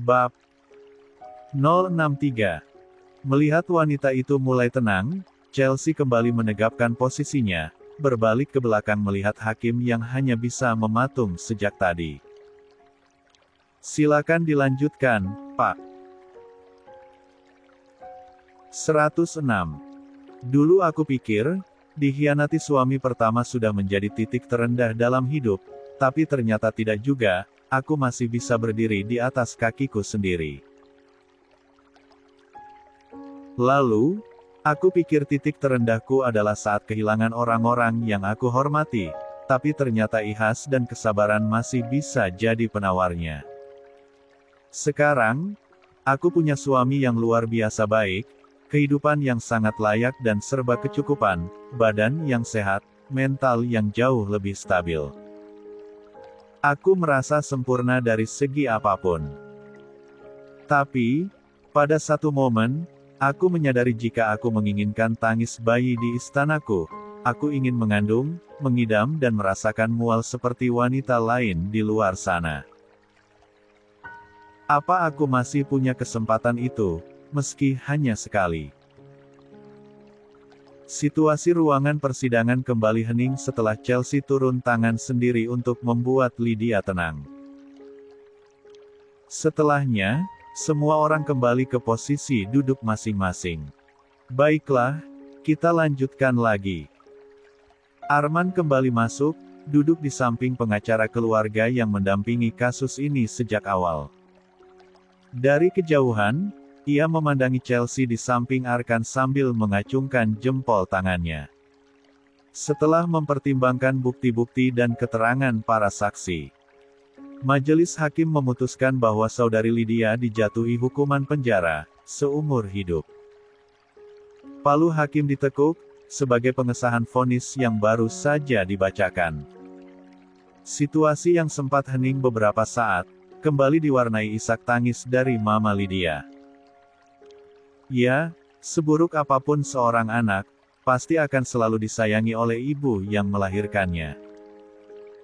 Bab 063. Melihat wanita itu mulai tenang, Chelsea kembali menegapkan posisinya, berbalik ke belakang melihat hakim yang hanya bisa mematung sejak tadi. Silakan dilanjutkan, Pak. 106. Dulu aku pikir, dikhianati suami pertama sudah menjadi titik terendah dalam hidup, tapi ternyata tidak juga. Aku masih bisa berdiri di atas kakiku sendiri. Lalu, aku pikir titik terendahku adalah saat kehilangan orang-orang yang aku hormati, tapi ternyata ikhlas dan kesabaran masih bisa jadi penawarnya. Sekarang, aku punya suami yang luar biasa baik, kehidupan yang sangat layak dan serba kecukupan, badan yang sehat, mental yang jauh lebih stabil. Aku merasa sempurna dari segi apapun. Tapi, pada satu momen, aku menyadari jika aku menginginkan tangis bayi di istanaku, aku ingin mengandung, mengidam dan merasakan mual seperti wanita lain di luar sana. Apa aku masih punya kesempatan itu, meski hanya sekali? Situasi ruangan persidangan kembali hening setelah Chelsea turun tangan sendiri untuk membuat Lydia tenang. Setelahnya, semua orang kembali ke posisi duduk masing-masing. Baiklah, kita lanjutkan lagi. Arman kembali masuk, duduk di samping pengacara keluarga yang mendampingi kasus ini sejak awal. Dari kejauhan, ia memandangi Chelsea di samping Arkan sambil mengacungkan jempol tangannya. Setelah mempertimbangkan bukti-bukti dan keterangan para saksi, majelis hakim memutuskan bahwa saudari Lydia dijatuhi hukuman penjara seumur hidup. Palu hakim ditekuk, sebagai pengesahan vonis yang baru saja dibacakan. Situasi yang sempat hening beberapa saat, kembali diwarnai isak tangis dari Mama Lydia. Ya, seburuk apapun seorang anak, pasti akan selalu disayangi oleh ibu yang melahirkannya.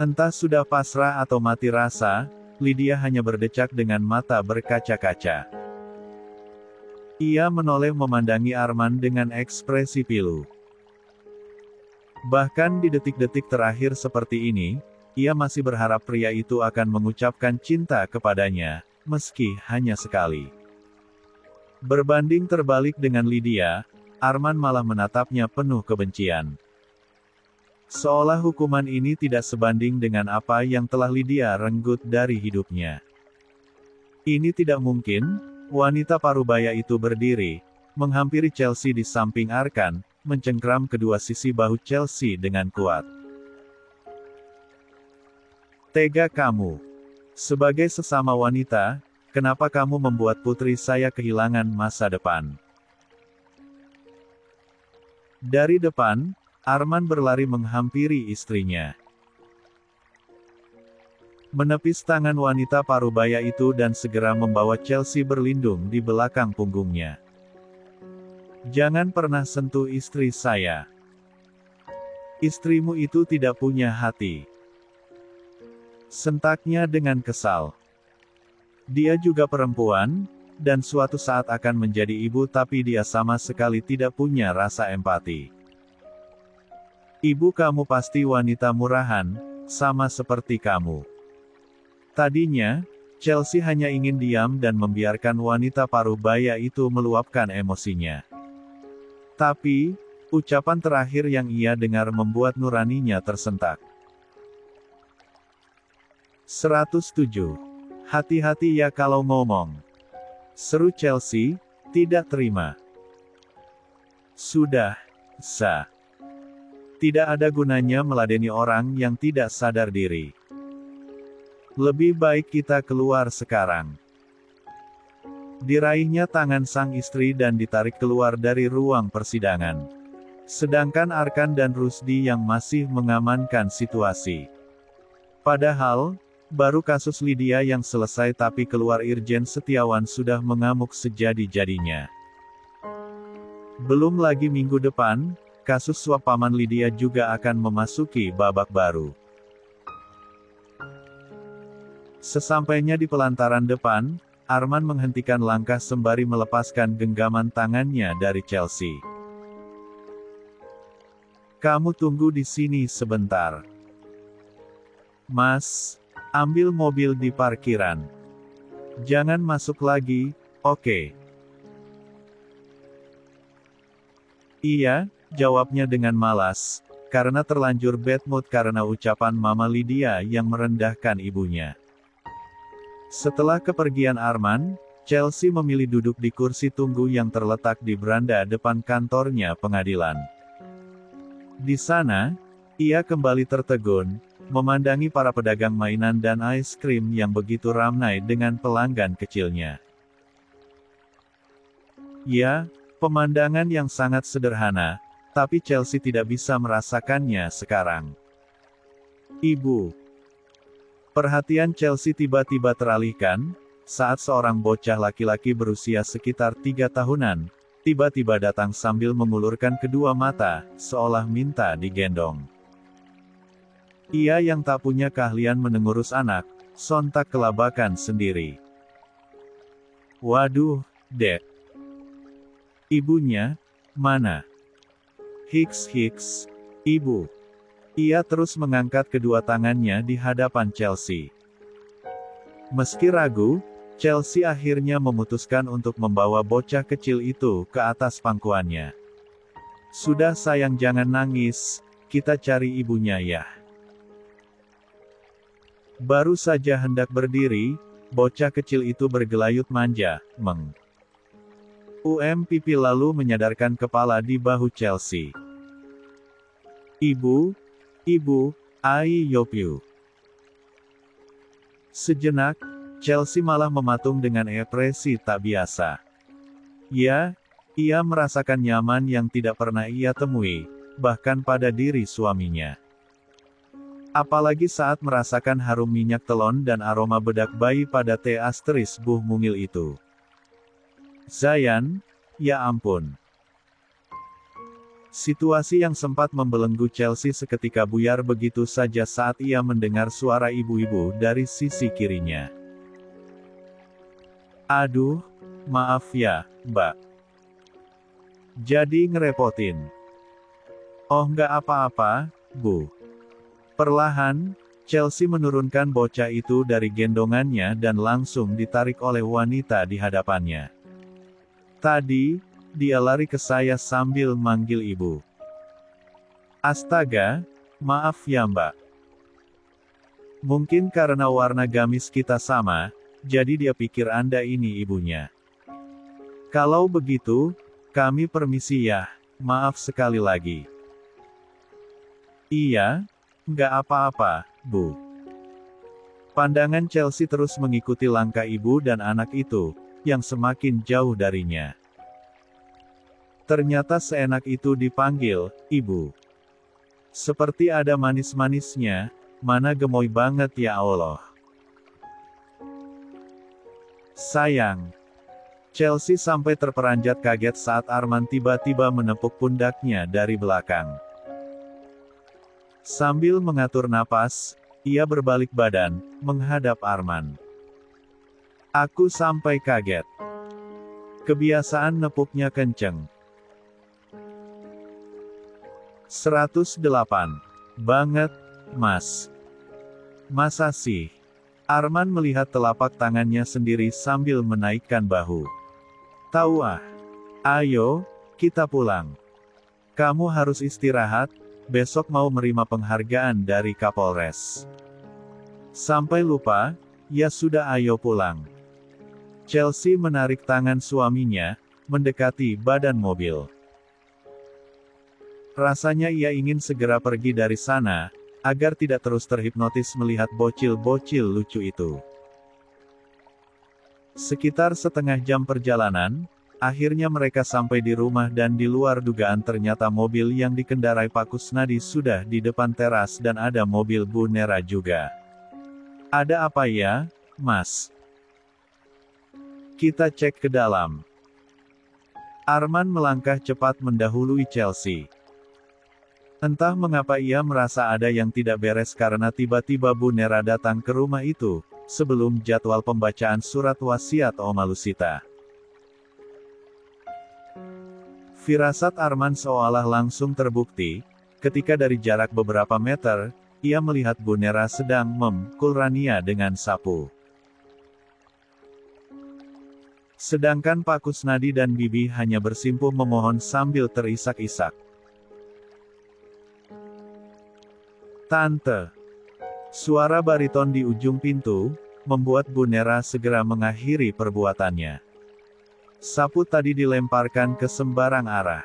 Entah sudah pasrah atau mati rasa, Lydia hanya berdecak dengan mata berkaca-kaca. Ia menoleh memandangi Arman dengan ekspresi pilu. Bahkan di detik-detik terakhir seperti ini, ia masih berharap pria itu akan mengucapkan cinta kepadanya, meski hanya sekali. Berbanding terbalik dengan Lydia, Arman malah menatapnya penuh kebencian. Seolah hukuman ini tidak sebanding dengan apa yang telah Lydia renggut dari hidupnya. Ini tidak mungkin, wanita parubaya itu berdiri, menghampiri Chelsea di samping Arkan, mencengkram kedua sisi bahu Chelsea dengan kuat. Tega kamu. Sebagai sesama wanita, kenapa kamu membuat putri saya kehilangan masa depan? Dari depan, Arman berlari menghampiri istrinya. Menepis tangan wanita parubaya itu dan segera membawa Chelsea berlindung di belakang punggungnya. Jangan pernah sentuh istri saya. Istrimu itu tidak punya hati. Sentaknya dengan kesal. Dia juga perempuan, dan suatu saat akan menjadi ibu tapi dia sama sekali tidak punya rasa empati. Ibu kamu pasti wanita murahan, sama seperti kamu. Tadinya, Chelsea hanya ingin diam dan membiarkan wanita parubaya itu meluapkan emosinya. Tapi, ucapan terakhir yang ia dengar membuat nuraninya tersentak. 107. Hati-hati ya kalau ngomong. Seru Chelsea, tidak terima. Sudah, sah. Tidak ada gunanya meladeni orang yang tidak sadar diri. Lebih baik kita keluar sekarang. Diraihnya tangan sang istri dan ditarik keluar dari ruang persidangan. Sedangkan Arkan dan Rusdi yang masih mengamankan situasi. Padahal, baru kasus Lydia yang selesai tapi keluar Irjen Setiawan sudah mengamuk sejadi-jadinya. Belum lagi minggu depan, kasus suap paman Lydia juga akan memasuki babak baru. Sesampainya di pelantaran depan, Arman menghentikan langkah sembari melepaskan genggaman tangannya dari Chelsea. Kamu tunggu di sini sebentar. Mas, ambil mobil di parkiran. Jangan masuk lagi, oke? Iya, jawabnya dengan malas, karena terlanjur bad mood karena ucapan Mama Lydia yang merendahkan ibunya. Setelah kepergian Arman, Chelsea memilih duduk di kursi tunggu yang terletak di beranda depan kantornya pengadilan. Di sana, ia kembali tertegun, memandangi para pedagang mainan dan es krim yang begitu ramai dengan pelanggan kecilnya. Ya, pemandangan yang sangat sederhana, tapi Chelsea tidak bisa merasakannya sekarang. Ibu. Perhatian Chelsea tiba-tiba teralihkan, saat seorang bocah laki-laki berusia sekitar 3 tahunan, tiba-tiba datang sambil mengulurkan kedua mata, seolah minta digendong. Ia yang tak punya keahlian mengurus anak, sontak kelabakan sendiri. Waduh, Dek. Ibunya, mana? Hiks, Ibu. Ia terus mengangkat kedua tangannya di hadapan Chelsea. Meski ragu, Chelsea akhirnya memutuskan untuk membawa bocah kecil itu ke atas pangkuannya. Sudah sayang, jangan nangis, kita cari ibunya ya. Baru saja hendak berdiri, bocah kecil itu bergelayut manja, pipi lalu menyadarkan kepala di bahu Chelsea. Ibu, I love you. Sejenak, Chelsea malah mematung dengan ekspresi tak biasa. Ya, ia merasakan nyaman yang tidak pernah ia temui, bahkan pada diri suaminya. Apalagi saat merasakan harum minyak telon dan aroma bedak bayi pada teh asteris buh mungil itu. Zayan, ya ampun. Situasi yang sempat membelenggu Chelsea seketika buyar begitu saja saat ia mendengar suara ibu-ibu dari sisi kirinya. Aduh, maaf ya, Mbak. Jadi ngerepotin. Oh nggak apa-apa, Bu. Perlahan, Chelsea menurunkan bocah itu dari gendongannya dan langsung ditarik oleh wanita di hadapannya. Tadi, dia lari ke saya sambil manggil ibu. Astaga, maaf ya Mbak. Mungkin karena warna gamis kita sama, jadi dia pikir Anda ini ibunya. Kalau begitu, kami permisi ya, maaf sekali lagi. Iya, nggak apa-apa, Bu. Pandangan Chelsea terus mengikuti langkah ibu dan anak itu, yang semakin jauh darinya. Ternyata seenak itu dipanggil, Ibu. Seperti ada manis-manisnya, mana gemoy banget ya Allah. Sayang. Chelsea sampai terperanjat kaget saat Arman tiba-tiba menepuk pundaknya dari belakang. Sambil mengatur napas, ia berbalik badan, menghadap Arman. Aku sampai kaget. Kebiasaan nepuknya kenceng. 108. Banget, Mas. Masa sih? Arman melihat telapak tangannya sendiri sambil menaikkan bahu. Tahu ah. Ayo, kita pulang. Kamu harus istirahat, besok mau menerima penghargaan dari Kapolres. Sampai lupa, ya sudah ayo pulang. Chelsea menarik tangan suaminya, mendekati badan mobil. Rasanya ia ingin segera pergi dari sana, agar tidak terus terhipnotis melihat bocil-bocil lucu itu. Sekitar setengah jam perjalanan, akhirnya mereka sampai di rumah dan di luar dugaan ternyata mobil yang dikendarai Pak Kusnadi sudah di depan teras dan ada mobil Bu Nera juga. Ada apa ya, Mas? Kita cek ke dalam. Arman melangkah cepat mendahului Chelsea. Entah mengapa ia merasa ada yang tidak beres karena tiba-tiba Bu Nera datang ke rumah itu, sebelum jadwal pembacaan surat wasiat Oma Lusita. Firasat Arman seolah langsung terbukti, ketika dari jarak beberapa meter, ia melihat Bu Nera sedang memukul Rania dengan sapu. Sedangkan Pak Kusnadi dan Bibi hanya bersimpuh memohon sambil terisak-isak. "Tante." Suara bariton di ujung pintu, membuat Bu Nera segera mengakhiri perbuatannya. Sapu tadi dilemparkan ke sembarang arah.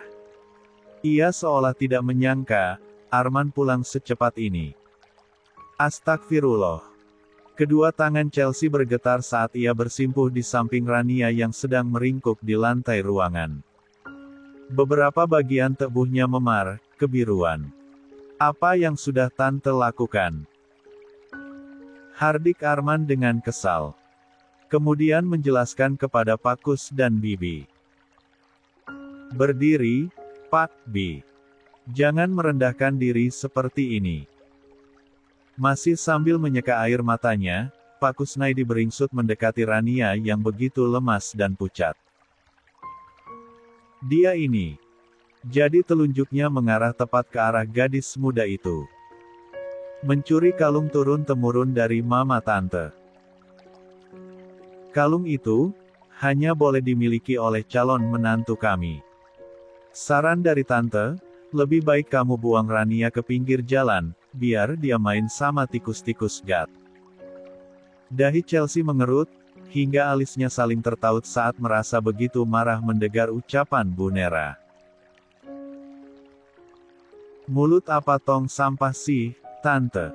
Ia seolah tidak menyangka, Arman pulang secepat ini. Astagfirullah. Kedua tangan Chelsea bergetar saat ia bersimpuh di samping Rania yang sedang meringkuk di lantai ruangan. Beberapa bagian tubuhnya memar, kebiruan. "Apa yang sudah Tante lakukan?" hardik Arman dengan kesal. Kemudian menjelaskan kepada Pak Kus dan Bibi. "Berdiri, Pak Bi. Jangan merendahkan diri seperti ini." Masih sambil menyeka air matanya, Pak Kusnaidi beringsut mendekati Rania yang begitu lemas dan pucat. "Dia ini." Jadi telunjuknya mengarah tepat ke arah gadis muda itu. "Mencuri kalung turun-temurun dari mama tante. Kalung itu hanya boleh dimiliki oleh calon menantu kami. Saran dari tante, lebih baik kamu buang Rania ke pinggir jalan, biar dia main sama tikus-tikus gat." Dahi Chelsea mengerut, hingga alisnya saling tertaut saat merasa begitu marah mendengar ucapan Bu Nera. "Mulut apa tong sampah sih, Tante?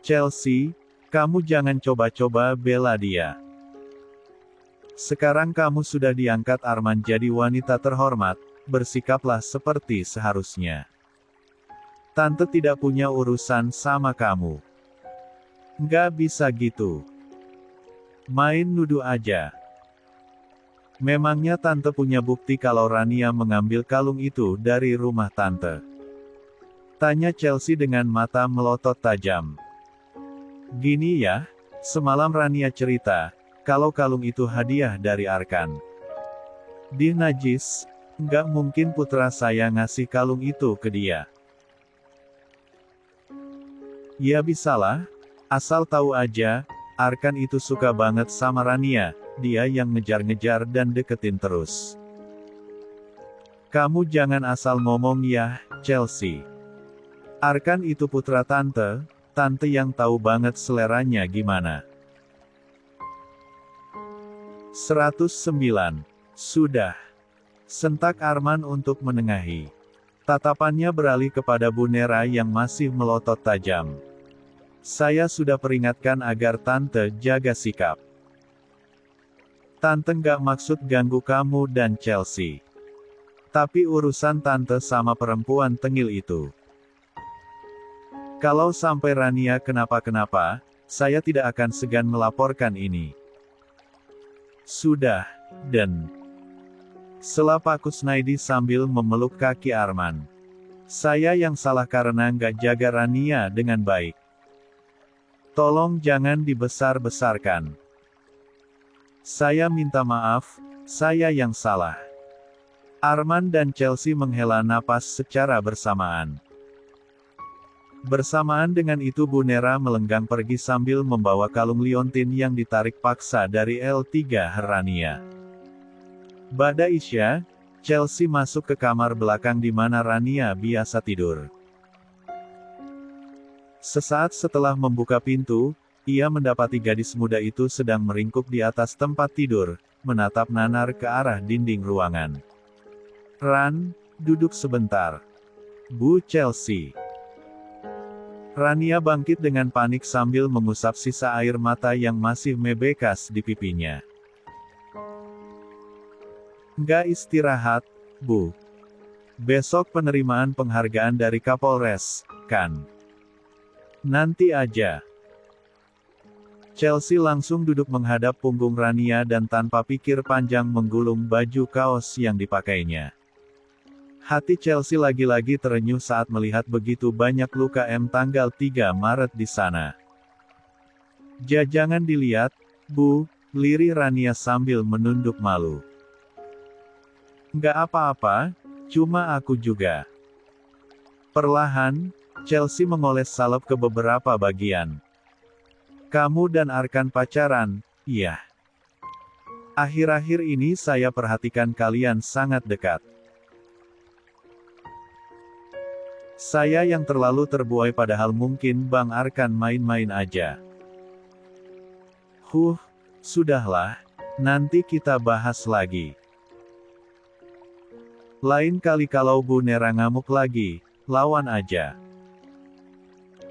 Chelsea, kamu jangan coba-coba bela dia. Sekarang kamu sudah diangkat Arman jadi wanita terhormat, bersikaplah seperti seharusnya. Tante tidak punya urusan sama kamu. Nggak bisa gitu. Main nuduh aja. Memangnya Tante punya bukti kalau Rania mengambil kalung itu dari rumah Tante?" tanya Chelsea dengan mata melotot tajam. "Gini ya, semalam Rania cerita, kalau kalung itu hadiah dari Arkan. Dia najis, nggak mungkin putra saya ngasih kalung itu ke dia. Ya bisalah, asal tahu aja, Arkan itu suka banget sama Rania, dia yang ngejar-ngejar dan deketin terus. Kamu jangan asal ngomong ya, Chelsea. Arkan itu putra tante, tante yang tahu banget seleranya gimana." 109. "Sudah." Sentak Arman untuk menengahi. Tatapannya beralih kepada Bu Nera yang masih melotot tajam. "Saya sudah peringatkan agar Tante jaga sikap. Tante nggak maksud ganggu kamu dan Chelsea. Tapi urusan Tante sama perempuan tengil itu. Kalau sampai Rania kenapa-kenapa, saya tidak akan segan melaporkan ini." "Sudah, Den." Sela Pak Kusnaidi sambil memeluk kaki Arman. "Saya yang salah karena nggak jaga Rania dengan baik. Tolong jangan dibesar-besarkan. Saya minta maaf, saya yang salah." Arman dan Chelsea menghela napas secara bersamaan. Bersamaan dengan itu Bu Nera melenggang pergi sambil membawa kalung liontin yang ditarik paksa dari L3 Rania. Ba'da Isya, Chelsea masuk ke kamar belakang di mana Rania biasa tidur. Sesaat setelah membuka pintu, ia mendapati gadis muda itu sedang meringkuk di atas tempat tidur, menatap nanar ke arah dinding ruangan. "Ran, duduk sebentar. Bu Chelsea." Rania bangkit dengan panik sambil mengusap sisa air mata yang masih membekas di pipinya. "Nggak istirahat, Bu? Besok penerimaan penghargaan dari Kapolres, kan? Nanti aja." Chelsea langsung duduk menghadap punggung Rania dan tanpa pikir panjang menggulung baju kaos yang dipakainya. Hati Chelsea lagi-lagi terenyuh saat melihat begitu banyak luka tanggal 3 Maret di sana. Jangan dilihat, Bu, lirih Rania sambil menunduk malu. Nggak apa-apa, cuma aku juga. Perlahan, Chelsea mengoles salep ke beberapa bagian. Kamu dan Arkan pacaran, iya. Akhir-akhir ini saya perhatikan kalian sangat dekat. Saya yang terlalu terbuai padahal mungkin Bang Arkan main-main aja. Sudahlah, nanti kita bahas lagi. Lain kali kalau Bu Nera ngamuk lagi, lawan aja.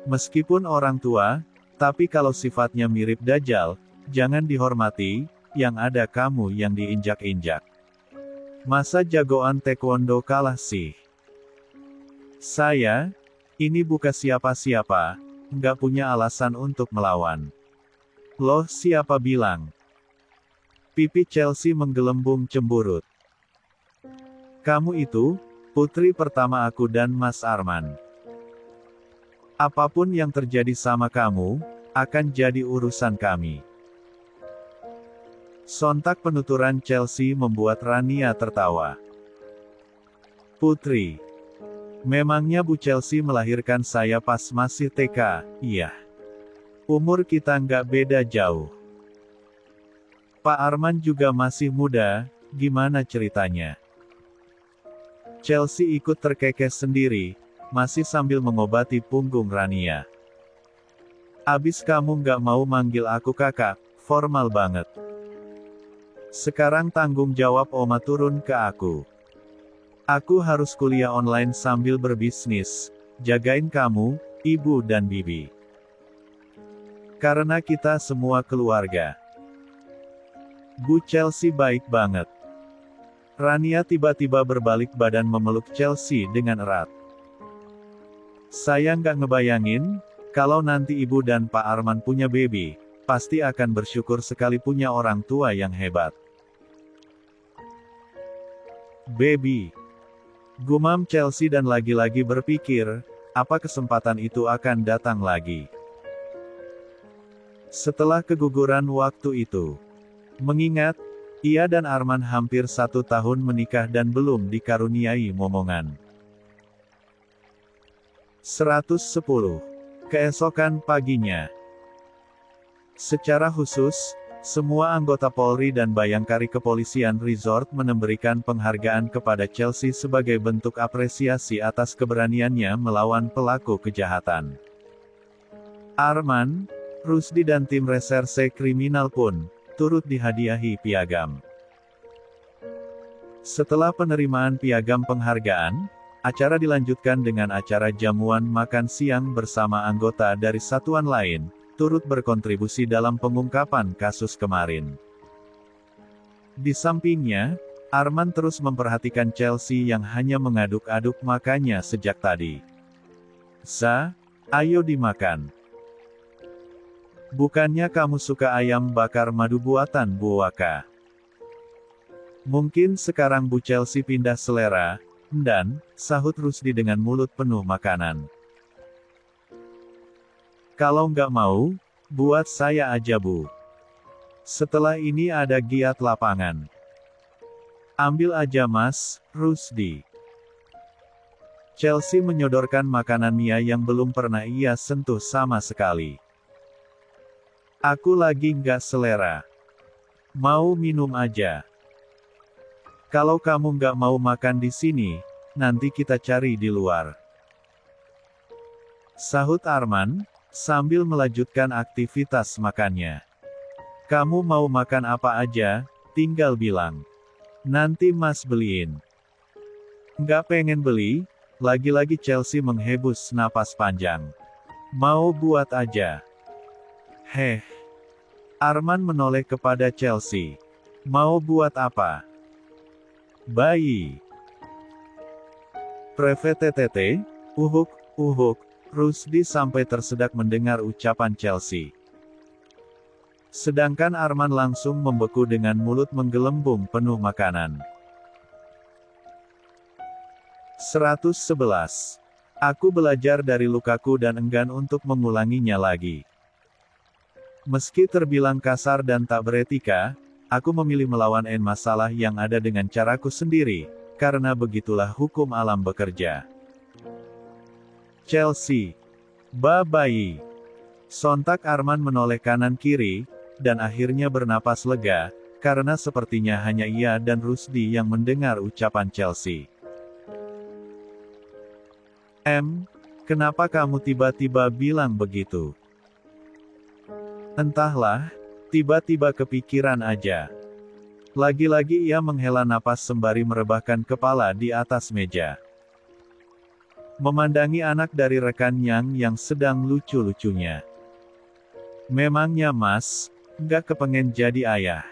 Meskipun orang tua, tapi kalau sifatnya mirip Dajjal, jangan dihormati, yang ada kamu yang diinjak-injak. Masa jagoan taekwondo kalah sih? Saya, ini bukan siapa-siapa, nggak punya alasan untuk melawan. Loh, siapa bilang? Pipi Chelsea menggelembung cemburut. Kamu itu, putri pertama aku dan Mas Arman. Apapun yang terjadi sama kamu, akan jadi urusan kami. Sontak penuturan Chelsea membuat Rania tertawa. Putri. Memangnya Bu Chelsea melahirkan saya pas masih TK, iya. Umur kita nggak beda jauh. Pak Arman juga masih muda, gimana ceritanya? Chelsea ikut terkekeh sendiri, masih sambil mengobati punggung Rania. Abis kamu nggak mau manggil aku kakak, formal banget. Sekarang tanggung jawab Oma turun ke aku. Aku harus kuliah online sambil berbisnis, jagain kamu, ibu dan bibi. Karena kita semua keluarga. Bu Chelsea baik banget. Rania tiba-tiba berbalik badan memeluk Chelsea dengan erat. Saya nggak ngebayangin, kalau nanti ibu dan Pak Arman punya baby, pasti akan bersyukur sekali punya orang tua yang hebat. Baby. Gumam Chelsea dan lagi-lagi berpikir, apa kesempatan itu akan datang lagi. Setelah keguguran waktu itu. Mengingat, ia dan Arman hampir 1 tahun menikah dan belum dikaruniai momongan. 110. Keesokan paginya. Secara khusus, semua anggota Polri dan Bayangkari Kepolisian Resort memberikan penghargaan kepada Chelsea sebagai bentuk apresiasi atas keberaniannya melawan pelaku kejahatan. Arman, Rusdi dan tim reserse kriminal pun turut dihadiahi piagam. Setelah penerimaan piagam penghargaan, acara dilanjutkan dengan acara jamuan makan siang bersama anggota dari satuan lain, turut berkontribusi dalam pengungkapan kasus kemarin. Di sampingnya, Arman terus memperhatikan Chelsea yang hanya mengaduk-aduk makannya sejak tadi. Ayo dimakan. Bukannya kamu suka ayam bakar madu buatan Bu Waka? Mungkin sekarang Bu Chelsea pindah selera, dan, sahut Rusdi dengan mulut penuh makanan. Kalau nggak mau, buat saya aja Bu. Setelah ini ada giat lapangan. Ambil aja Mas, Rusdi. Chelsea menyodorkan makanan Mia yang belum pernah ia sentuh sama sekali. Aku lagi nggak selera. Mau minum aja. Kalau kamu nggak mau makan di sini, nanti kita cari di luar. Sahut Arman, sambil melanjutkan aktivitas makannya. Kamu mau makan apa aja, tinggal bilang. Nanti Mas beliin. Nggak pengen beli, lagi-lagi Chelsea menghembus napas panjang. Mau buat aja. Heh. Arman menoleh kepada Chelsea. Mau buat apa? Bayi. Prevetetete, uhuk, Rusdi sampai tersedak mendengar ucapan Chelsea. Sedangkan Arman langsung membeku dengan mulut menggelembung penuh makanan. 111. Aku belajar dari lukaku dan enggan untuk mengulanginya lagi. Meski terbilang kasar dan tak beretika, aku memilih melawan masalah yang ada dengan caraku sendiri, karena begitulah hukum alam bekerja. Chelsea. Bye-bye. Sontak Arman menoleh kanan-kiri, dan akhirnya bernapas lega, karena sepertinya hanya ia dan Rusdi yang mendengar ucapan Chelsea. Kenapa kamu tiba-tiba bilang begitu? Entahlah, tiba-tiba kepikiran aja. Lagi-lagi ia menghela napas sembari merebahkan kepala di atas meja. Memandangi anak dari rekan yang sedang lucu-lucunya. Memangnya mas, nggak kepengen jadi ayah?